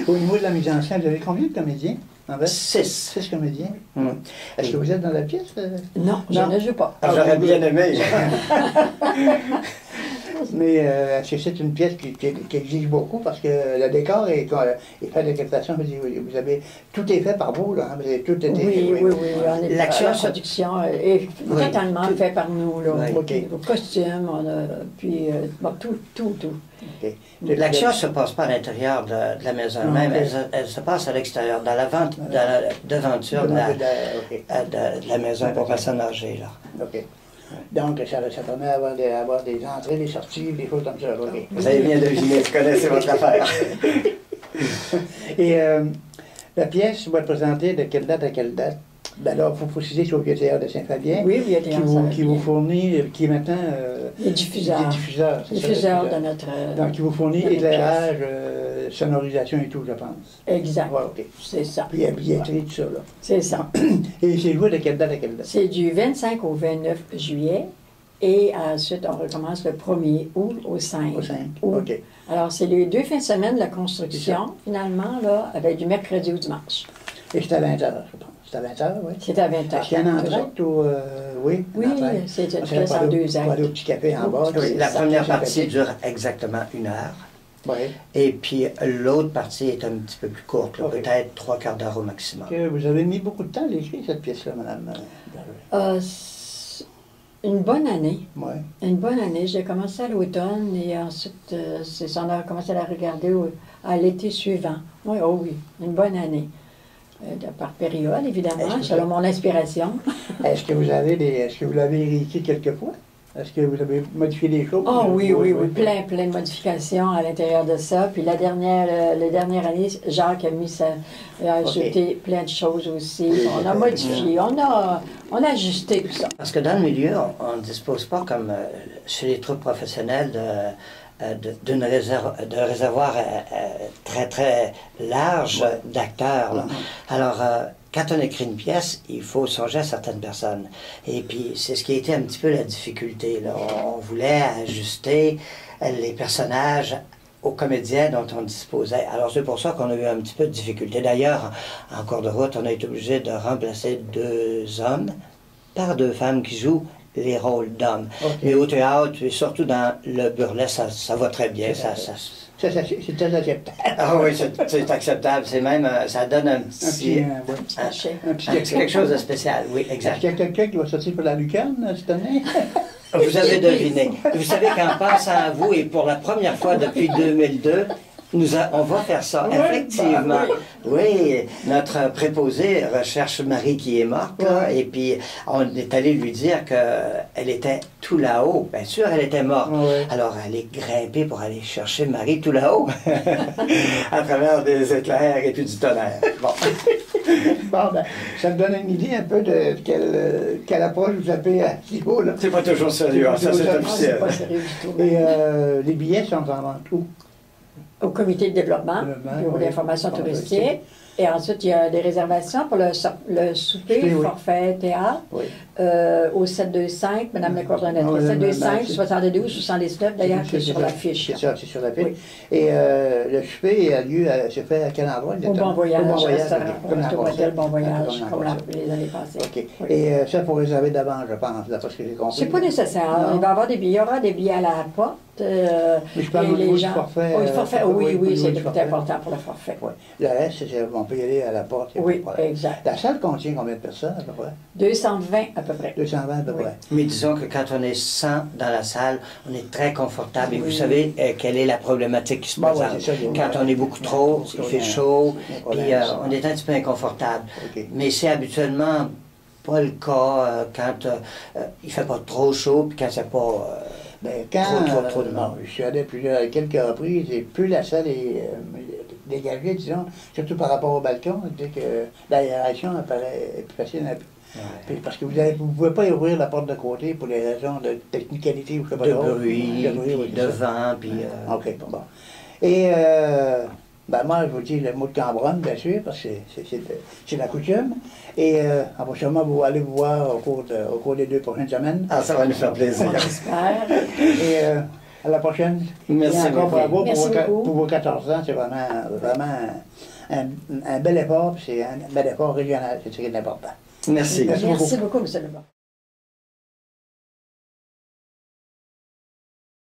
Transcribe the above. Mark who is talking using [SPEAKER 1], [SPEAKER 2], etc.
[SPEAKER 1] Au niveau de la mise en scène, vous avez combien de comédiens? En fait?
[SPEAKER 2] 6.
[SPEAKER 1] 6 comédiens. Est-ce que vous êtes dans la pièce?
[SPEAKER 3] Non, je ne joue pas.
[SPEAKER 2] Ah, j'aurais bien aimé.
[SPEAKER 1] Mais est-ce que c'est une pièce qui exige beaucoup parce que le décor est fait de quelle façon? Vous avez, tout est fait par vous, là. Hein? Vous avez tout été...
[SPEAKER 3] Oui.
[SPEAKER 2] L'action,
[SPEAKER 3] La production est totalement faite par nous, là.
[SPEAKER 1] Oui.
[SPEAKER 3] Vos costumes, puis bon, tout.
[SPEAKER 1] Okay.
[SPEAKER 2] L'action ne se passe pas à l'intérieur de la maison même, elle se passe à l'extérieur, dans la devanture de la maison pour personnes âgées. Là.
[SPEAKER 1] OK. Donc, ça permet d'avoir des entrées, des sorties, des choses comme ça. Okay.
[SPEAKER 2] Vous avez bien deviné, vous connaissez votre affaire.
[SPEAKER 1] Et la pièce va être présentée de quelle date à quelle date? Ben alors, il faut préciser sur le Vieux Théâtre de Saint-Fabien, qui vous fournit, qui est maintenant...
[SPEAKER 3] les diffuseurs.
[SPEAKER 1] Les
[SPEAKER 3] diffuseurs de notre...
[SPEAKER 1] Donc, qui vous fournit éclairage, sonorisation et tout, je pense.
[SPEAKER 3] Exact.
[SPEAKER 1] Ouais, OK.
[SPEAKER 3] C'est ça.
[SPEAKER 1] Puis la billetterie, tout ça, là.
[SPEAKER 3] C'est ça.
[SPEAKER 1] Et c'est joué de quelle date à quelle date?
[SPEAKER 3] C'est du 25 au 29 juillet. Et ensuite, on recommence le 1er août au 5.
[SPEAKER 1] Au 5,
[SPEAKER 3] août.
[SPEAKER 1] OK.
[SPEAKER 3] Alors, c'est les 2 fins de semaine de la construction, finalement, là, avec du mercredi au dimanche.
[SPEAKER 1] Et c'est à 20h, je pense. C'est à 20h, oui.
[SPEAKER 3] C'est à 20h.
[SPEAKER 1] Est-ce qu'il y a un entracte ou... oui,
[SPEAKER 3] oui, c'est une pièce en 2 actes.
[SPEAKER 1] Pour aller au petit café en bas.
[SPEAKER 2] Oui, la première partie dure exactement 1 heure.
[SPEAKER 1] Oui.
[SPEAKER 2] Et puis l'autre partie est un petit peu plus courte, peut-être 3/4 d'heure au maximum.
[SPEAKER 1] Vous avez mis beaucoup de temps à l'écrire, cette pièce-là, madame?
[SPEAKER 3] Une bonne année.
[SPEAKER 1] Oui.
[SPEAKER 3] Une bonne année. J'ai commencé à l'automne et ensuite, on a commencé à la regarder à l'été suivant. Oui, oh oui, une bonne année. Par période, évidemment, selon mon inspiration.
[SPEAKER 1] Est-ce que vous l'avez réécrit quelquefois? Est-ce que vous avez modifié des choses?
[SPEAKER 3] Oh oui, plein de modifications à l'intérieur de ça. Puis la dernière année, Jacques a ajouté plein de choses aussi. On a modifié, on a ajusté tout ça.
[SPEAKER 2] Parce que dans le milieu, on ne dispose pas comme chez les troupes professionnelles d'un réservoir très large d'acteurs. Alors, quand on écrit une pièce, il faut songer à certaines personnes. Et puis, c'est ce qui a été un petit peu la difficulté, là. On voulait ajuster les personnages aux comédiens dont on disposait. Alors, c'est pour ça qu'on a eu un petit peu de difficulté. D'ailleurs, en cours de route, on a été obligé de remplacer 2 hommes par 2 femmes qui jouent les rôles d'hommes. Okay. Mais au théâtre, et surtout dans le burlesque, ça va très bien.
[SPEAKER 1] C'est très acceptable.
[SPEAKER 2] Ah oui, c'est acceptable. C'est même, ça donne un petit quelque chose de spécial. Oui, exact.
[SPEAKER 1] Est-ce qu'il y a quelqu'un qui va sortir pour la lucarne cette année?
[SPEAKER 2] Vous avez deviné. Vous savez qu'en pensant à vous, et pour la première fois depuis 2002, on va faire ça, effectivement. Oui, notre préposé recherche Marie qui est morte, là, et puis on est allé lui dire qu'elle était tout là-haut. Bien sûr, elle était morte. Alors, elle est grimpée pour aller chercher Marie tout là-haut, à travers des éclairs et puis du tonnerre. Bon.
[SPEAKER 1] Bon, ben, ça me donne une idée un peu de quelle approche vous avez à ce niveau-là.
[SPEAKER 2] C'est pas toujours sérieux, ça c'est officiel.
[SPEAKER 3] C'est pas sérieux du tout.
[SPEAKER 1] Et les billets sont en vente où?
[SPEAKER 3] Au comité de développement, bureau d'information touristique. Et ensuite, il y a des réservations pour le souper, forfait théâtre, au 725, Madame la coordonnatrice, 725, 72, 79, d'ailleurs, c'est sur la fiche.
[SPEAKER 1] C'est ça, c'est sur la fiche. Et le souper a lieu, se fait à quel endroit?
[SPEAKER 3] Au Bon Voyage,
[SPEAKER 1] au
[SPEAKER 3] hôtel Bon Voyage, comme les années passées.
[SPEAKER 1] OK. Et ça, il faut réserver d'avance, je pense, d'après ce que j'ai compris.
[SPEAKER 3] C'est pas nécessaire. Il va y avoir des billets, il y aura des billets à la porte.
[SPEAKER 1] Mais je parle du forfait.
[SPEAKER 3] Oui, c'est tout important pour le forfait.
[SPEAKER 1] Le reste, on peut y aller à la porte.
[SPEAKER 3] Oui, exact.
[SPEAKER 1] La salle contient combien de personnes, à peu près?
[SPEAKER 3] 220 à peu près.
[SPEAKER 1] 220 à peu près.
[SPEAKER 2] Mais disons que quand on est 100 dans la salle, on est très confortable. Et vous savez quelle est la problématique qui se présente. Quand on est beaucoup trop, il fait chaud, puis on est un petit peu inconfortable. Mais c'est habituellement pas le cas quand il fait pas trop chaud, puis quand c'est pas... trop de monde.
[SPEAKER 1] Je suis allé à quelques reprises, et plus la salle est dégagée, disons, surtout par rapport au balcon, dès que l'aération apparaît plus facile. Parce que vous ne pouvez pas ouvrir la porte de côté pour des raisons de technicalité ou je sais pas
[SPEAKER 2] de bruit, de vent, puis...
[SPEAKER 1] OK, bon. Et moi, je vous dis le mot de Cambronne, bien sûr, parce que c'est la coutume. Et on va sûrement aller vous voir au cours des 2 prochaines semaines.
[SPEAKER 2] Ah, ça va nous faire plaisir.
[SPEAKER 3] J'espère.
[SPEAKER 1] Et À la prochaine.
[SPEAKER 2] Merci
[SPEAKER 1] Et encore
[SPEAKER 2] beaucoup.
[SPEAKER 1] bravo pour vos 14 ans. C'est vraiment un bel effort, puis c'est un bel effort régional. C'est ce qui est important.
[SPEAKER 2] Merci.
[SPEAKER 3] Merci beaucoup, M. Leblanc.